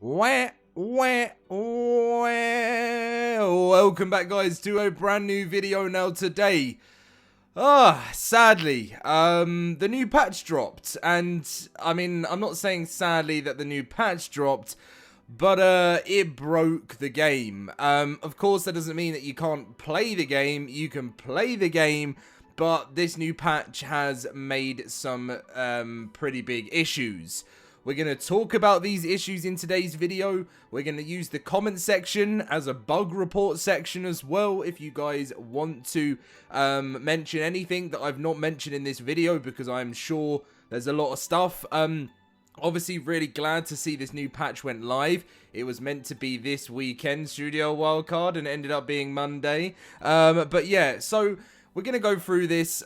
Welcome back, guys, to a brand new video. Now today, sadly, the new patch dropped, and I mean, I'm not saying sadly that the new patch dropped, but it broke the game. Of course, that doesn't mean that you can't play the game. You can play the game, but this new patch has made some pretty big issues. We're going to talk about these issues in today's video. We're going to use the comment section as a bug report section as well, if you guys want to mention anything that I've not mentioned in this video, because I'm sure there's a lot of stuff. Obviously, really glad to see this new patch went live. It was meant to be this weekend, Studio Wildcard, and it ended up being Monday. But yeah, so we're going to go through this,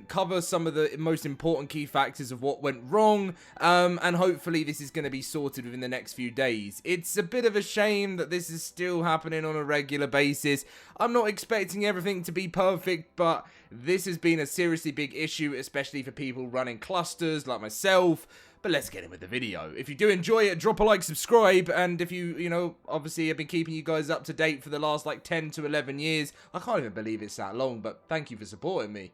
cover some of the most important key factors of what went wrong, and hopefully this is going to be sorted within the next few days. It's a bit of a shame that this is still happening on a regular basis. I'm not expecting everything to be perfect, but this has been a seriously big issue, especially for people running clusters like myself. But let's get in with the video. If you do enjoy it, drop a like, subscribe, and if you know, obviously I've been keeping you guys up to date for the last like 10 to 11 years. I can't even believe it's that long, but thank you for supporting me.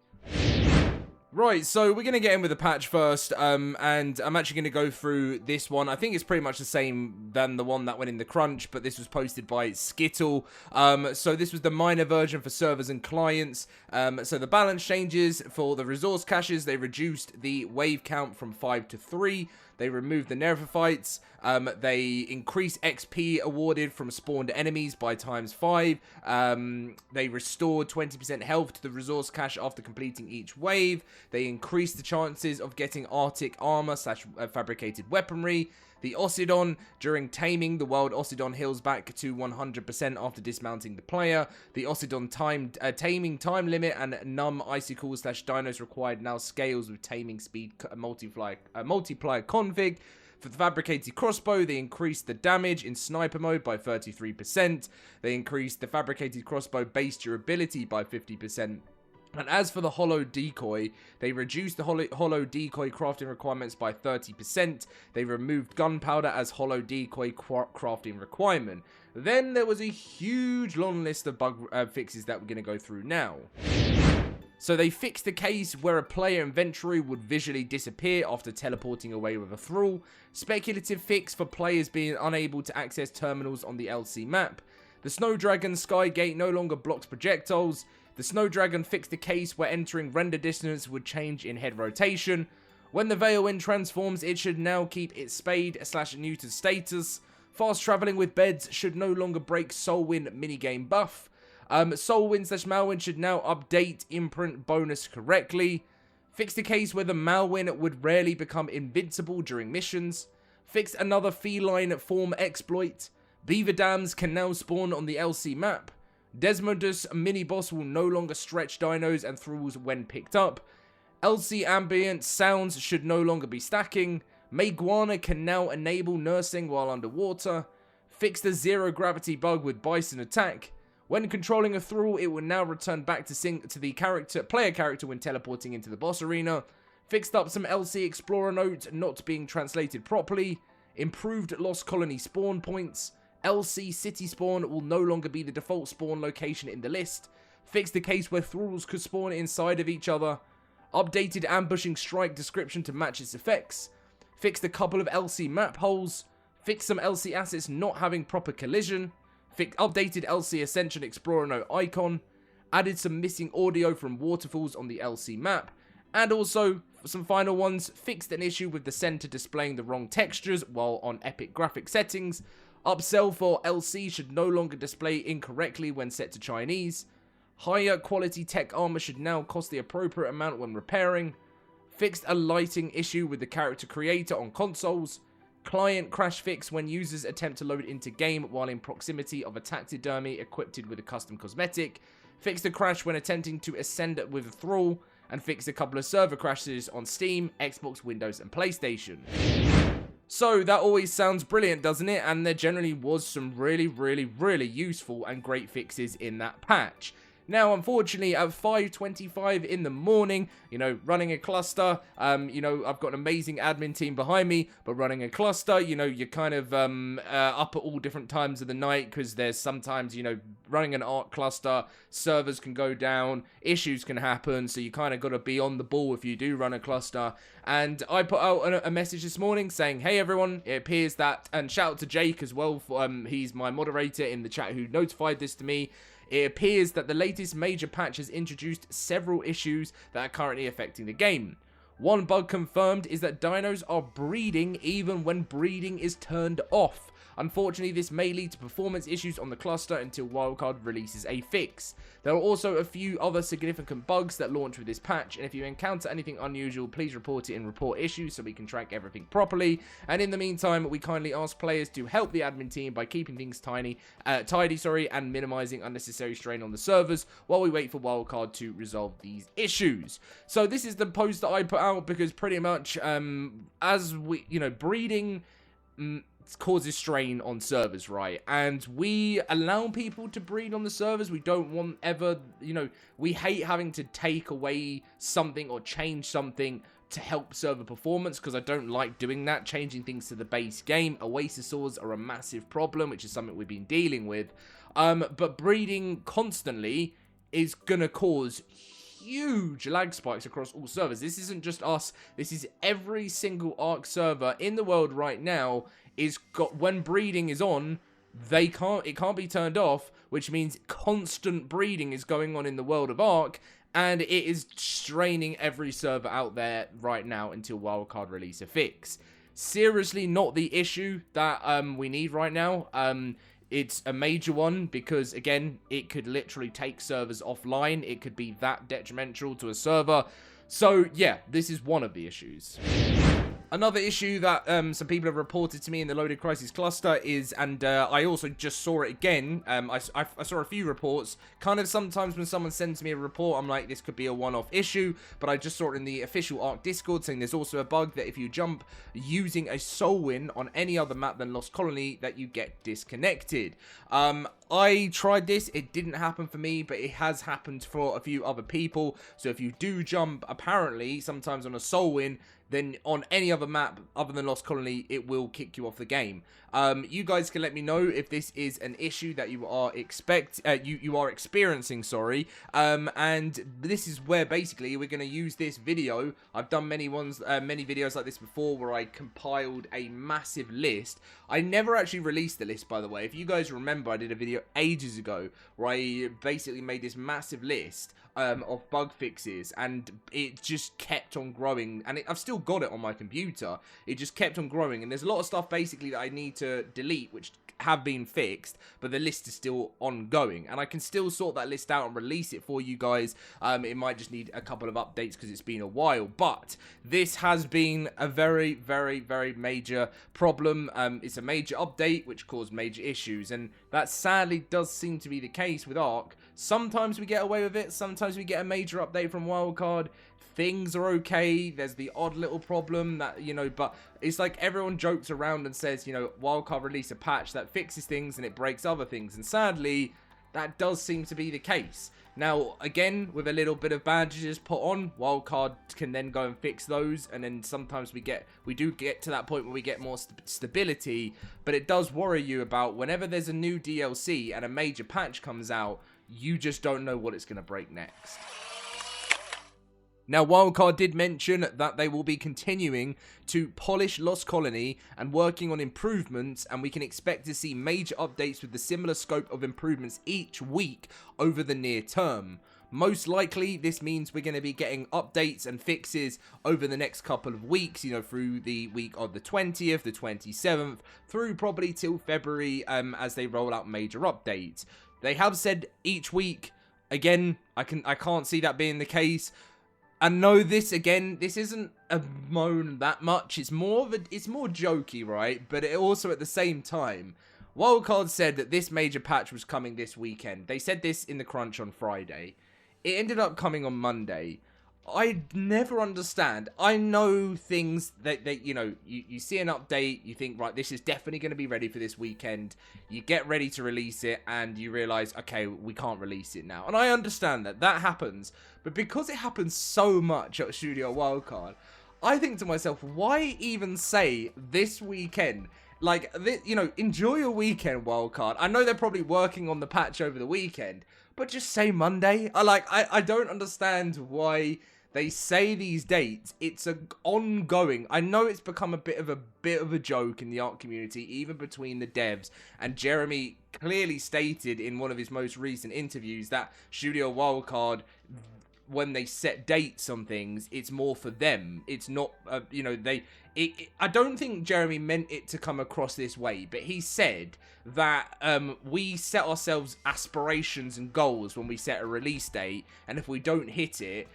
Right, so we're going to get in with the patch first, and I'm actually going to go through this one. I think it's pretty much the same than the one that went in the crunch, but this was posted by Skittle. So this was the minor version for servers and clients. So the balance changes for the resource caches. They reduced the wave count from 5 to 3. They removed the neophytes. They increased XP awarded from spawned enemies by ×5. They restored 20% health to the resource cache after completing each wave. They increased the chances of getting Arctic armor / fabricated weaponry. The Osidon, during taming, the wild Osidon heals back to 100% after dismounting the player. The Osidon taming time limit and numb icicles / dinos required now scales with taming speed multiplier config. For the fabricated crossbow, they increased the damage in sniper mode by 33%. They increased the fabricated crossbow base durability by 50%. And as for the hollow decoy, they reduced the hollow decoy crafting requirements by 30%. They removed gunpowder as hollow decoy crafting requirement. Then there was a huge long list of bug fixes that we're going to go through now. So they fixed the case where a player inventory would visually disappear after teleporting away with a thrall. Speculative fix for players being unable to access terminals on the LC map. The Snowdragon Sky Gate no longer blocks projectiles. The Snowdragon fixed the case where entering render distance would change in head rotation. When the Veilwind transforms, it should now keep its spade / neutered status. Fast traveling with beds should no longer break Soulwind minigame buff. Soulwind / Malwind should now update imprint bonus correctly. Fixed the case where the Malwind would rarely become invincible during missions. Fixed another feline form exploit. Beaver dams can now spawn on the LC map. Desmodus mini-boss will no longer stretch dinos and thralls when picked up. LC ambient sounds should no longer be stacking. Meiguana can now enable nursing while underwater. Fix the zero gravity bug with bison attack. When controlling a thrall, it will now return back to the player character when teleporting into the boss arena. Fixed up some LC explorer notes not being translated properly. Improved lost colony spawn points. LC city spawn will no longer be the default spawn location in the list. Fixed the case where thralls could spawn inside of each other. Updated ambushing strike description to match its effects. Fixed a couple of LC map holes. Fixed some LC assets not having proper collision. Updated LC Ascension Explorer Note icon. Added some missing audio from waterfalls on the LC map. And also, for some final ones, fixed an issue with the center displaying the wrong textures while on epic graphic settings. Upsell for LC should no longer display incorrectly when set to Chinese. Higher quality tech armor should now cost the appropriate amount when repairing. Fixed a lighting issue with the character creator on consoles. Client crash fix when users attempt to load into game while in proximity of a taxidermy equipped with a custom cosmetic. Fixed a crash when attempting to ascend with a thrall. And fixed a couple of server crashes on Steam, Xbox, Windows, and PlayStation. So that always sounds brilliant, doesn't it? And there generally was some really, really, really useful and great fixes in that patch. Now, unfortunately, at 5:25 in the morning, running a cluster, I've got an amazing admin team behind me, but running a cluster, you're kind of up at all different times of the night, because there's sometimes, running an ARK cluster, servers can go down, issues can happen, so you kind of got to be on the ball if you do run a cluster. And I put out a message this morning saying, hey everyone, it appears that, and shout out to Jake as well, for, he's my moderator in the chat who notified this to me. It appears that the latest major patch has introduced several issues that are currently affecting the game. One bug confirmed is that dinos are breeding even when breeding is turned off. Unfortunately, this may lead to performance issues on the cluster until Wildcard releases a fix. There are also a few other significant bugs that launch with this patch, and if you encounter anything unusual, please report it in report issues so we can track everything properly. And in the meantime, we kindly ask players to help the admin team by keeping things tidy, and minimizing unnecessary strain on the servers while we wait for Wildcard to resolve these issues. So this is the post that I put out because pretty much, as we, breeding causes strain on servers, right? And we allow people to breed on the servers. We don't want ever, we hate having to take away something or change something to help server performance, because I don't like doing that, changing things to the base game. Oasisaurs are a massive problem, which is something we've been dealing with. But breeding constantly is gonna cause huge lag spikes across all servers. This isn't just us, this is every single ARK server in the world right now. When breeding is on, it can't be turned off, which means constant breeding is going on in the world of ARK, and it is straining every server out there right now until Wildcard release a fix. Seriously, not the issue that we need right now. It's a major one because, again, it could literally take servers offline. It could be that detrimental to a server. So, yeah, this is one of the issues. Another issue that some people have reported to me in the LoadedCrysis cluster is, and I also just saw it again, I saw a few reports. Kind of sometimes when someone sends me a report, I'm like, this could be a one-off issue, but I just saw it in the official ARK Discord saying there's also a bug that if you jump using a soul win on any other map than Lost Colony, that you get disconnected. I tried this, it didn't happen for me, but it has happened for a few other people. So if you do jump, apparently, sometimes on a soul win, then on any other map other than Lost Colony, it will kick you off the game. You guys can let me know if this is an issue that you are experiencing, sorry. And this is where basically we're going to use this video. I've done many videos like this before where I compiled a massive list. I never actually released the list, by the way. If you guys remember, I did a video ages ago where I basically made this massive list of bug fixes, and it just kept on growing, and I've still got it on my computer. It just kept on growing, and there's a lot of stuff basically that I need to delete which have been fixed, but the list is still ongoing, and I can still sort that list out and release it for you guys. It might just need a couple of updates because it's been a while, but this has been a very, very, very major problem. It's a major update which caused major issues, and that sadly does seem to be the case with ARK. Sometimes we get away with it, sometimes we get a major update from Wildcard. Things are okay, there's the odd little problem that, but it's like everyone jokes around and says, Wildcard release a patch that fixes things and it breaks other things, and sadly, that does seem to be the case. Now, again, with a little bit of bandages put on, Wildcard can then go and fix those, and then sometimes we do get to that point where we get more stability, but it does worry you about whenever there's a new DLC and a major patch comes out, you just don't know what it's going to break next. Now, Wildcard did mention that they will be continuing to polish Lost Colony and working on improvements, and we can expect to see major updates with the similar scope of improvements each week over the near term. Most likely, this means we're going to be getting updates and fixes over the next couple of weeks, through the week of the 20th, the 27th, through probably till February, as they roll out major updates. They have said each week. Again, I can't see that being the case. And no, this isn't a moan that much. It's more jokey, right? But it also at the same time, Wildcard said that this major patch was coming this weekend. They said this in the crunch on Friday. It ended up coming on Monday. I never understand. I know things that you know, you see an update, you think, right, this is definitely going to be ready for this weekend. You get ready to release it, and you realize, okay, we can't release it now. And I understand that. That happens. But because it happens so much at Studio Wildcard, I think to myself, why even say this weekend? Like, you know, enjoy your weekend, Wildcard. I know they're probably working on the patch over the weekend, but just say Monday. I don't understand why they say these dates. It's a ongoing. I know it's become a bit of a joke in the ARK community, even between the devs. And Jeremy clearly stated in one of his most recent interviews that Studio Wildcard, when they set dates on things, it's more for them. It's not, you know, I don't think Jeremy meant it to come across this way, but he said that we set ourselves aspirations and goals when we set a release date, and if we don't hit it,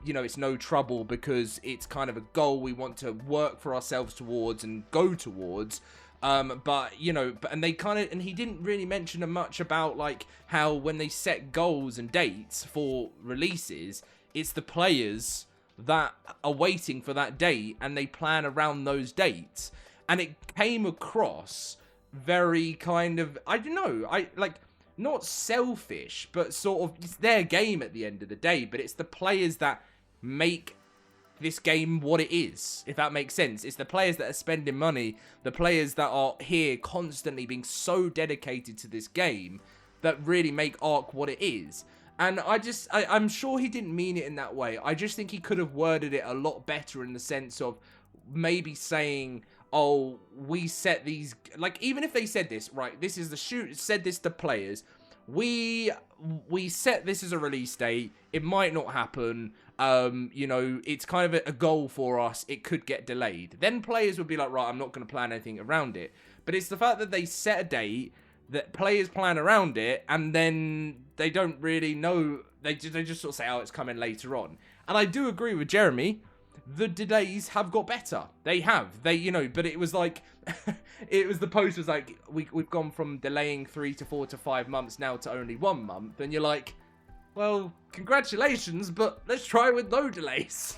you know, it's no trouble because it's kind of a goal we want to work for ourselves towards and go towards. But, you know, and he didn't really mention much about, like, how when they set goals and dates for releases, it's the players that are waiting for that date and they plan around those dates. And it came across very kind of, I don't know, not selfish, but sort of, it's their game at the end of the day, but it's the players that make this game what it is, if that makes sense. It's the players that are spending money, the players that are here constantly being so dedicated to this game that really make ARK what it is. And I'm sure he didn't mean it in that way. I just think he could have worded it a lot better in the sense of maybe saying, oh, we set these, like, even if they said this, right, this is the shoot, said this to players, we set this as a release date, it might not happen, you know, it's kind of a goal for us, it could get delayed. Then players would be like, right, I'm not going to plan anything around it. But it's the fact that they set a date, that players plan around it, and then they don't really know, they just sort of say, oh, it's coming later on. And I do agree with Jeremy, the delays have got better. They have. You know, but it was like, the post was like, we've gone from delaying 3 to 4 to 5 months now to only 1 month. And you're like, well, congratulations, but let's try with no delays.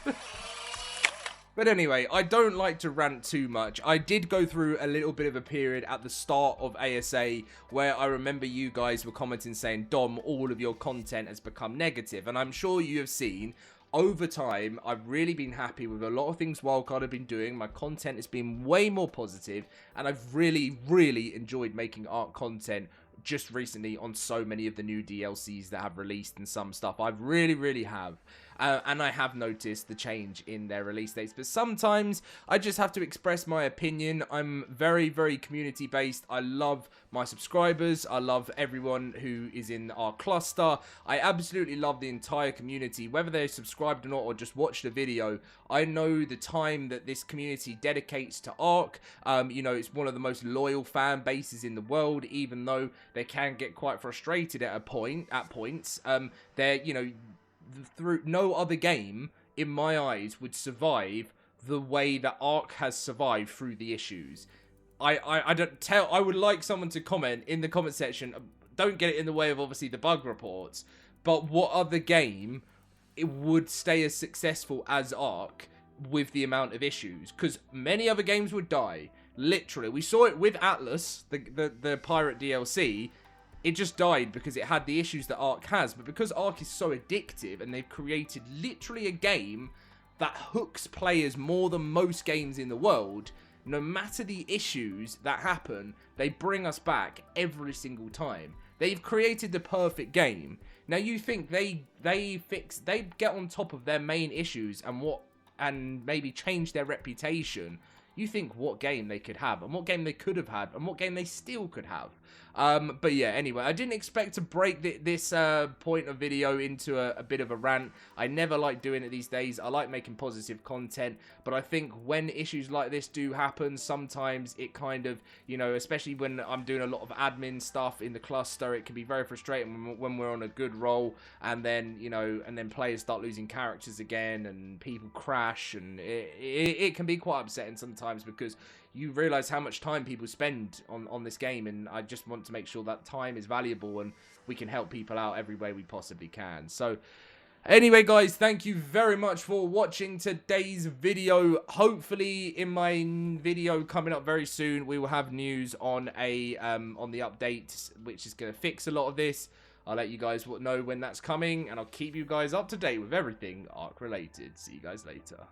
But anyway, I don't like to rant too much. I did go through a little bit of a period at the start of ASA where I remember you guys were commenting saying, Dom, all of your content has become negative. And I'm sure you have seen, over time, I've really been happy with a lot of things Wildcard have been doing. My content has been way more positive, and I've really, really enjoyed making ARK content just recently on so many of the new DLCs that have released and some stuff. I really, really have. And I have noticed the change in their release dates. But sometimes I just have to express my opinion. I'm very, very community based. I love my subscribers. I love everyone who is in our cluster. I absolutely love the entire community. Whether they're subscribed or not or just watch the video, I know the time that this community dedicates to ARK. You know, it's one of the most loyal fan bases in the world, even though they can get quite frustrated at points. They're, you know, through no other game in my eyes would survive the way that ARK has survived through the issues. I would like someone to comment in the comment section, don't get it in the way of obviously the bug reports, but what other game it would stay as successful as ARK with the amount of issues? Because many other games would die. Literally, we saw it with Atlas, the pirate DLC. It just died because it had the issues that ARK has. But because ARK is so addictive and they've created literally a game that hooks players more than most games in the world, no matter the issues that happen, they bring us back every single time. They've created the perfect game. Now you think they get on top of their main issues and maybe change their reputation. You think what game they could have, and what game they could have had, and what game they still could have. But yeah, anyway, I didn't expect to break this point of video into a bit of a rant. I never like doing it these days. I like making positive content, but I think when issues like this do happen, sometimes it kind of, you know, especially when I'm doing a lot of admin stuff in the cluster, it can be very frustrating when we're on a good roll, and then, you know, and then players start losing characters again, and people crash, and it can be quite upsetting sometimes because you realize how much time people spend on this game, and I just want to make sure that time is valuable and we can help people out every way we possibly can. So Anyway, guys, thank you very much for watching today's video. Hopefully, in my video coming up very soon, we will have news on the update, which is going to fix a lot of this. I'll let you guys know when that's coming, and I'll keep you guys up to date with everything ARK related. See you guys later.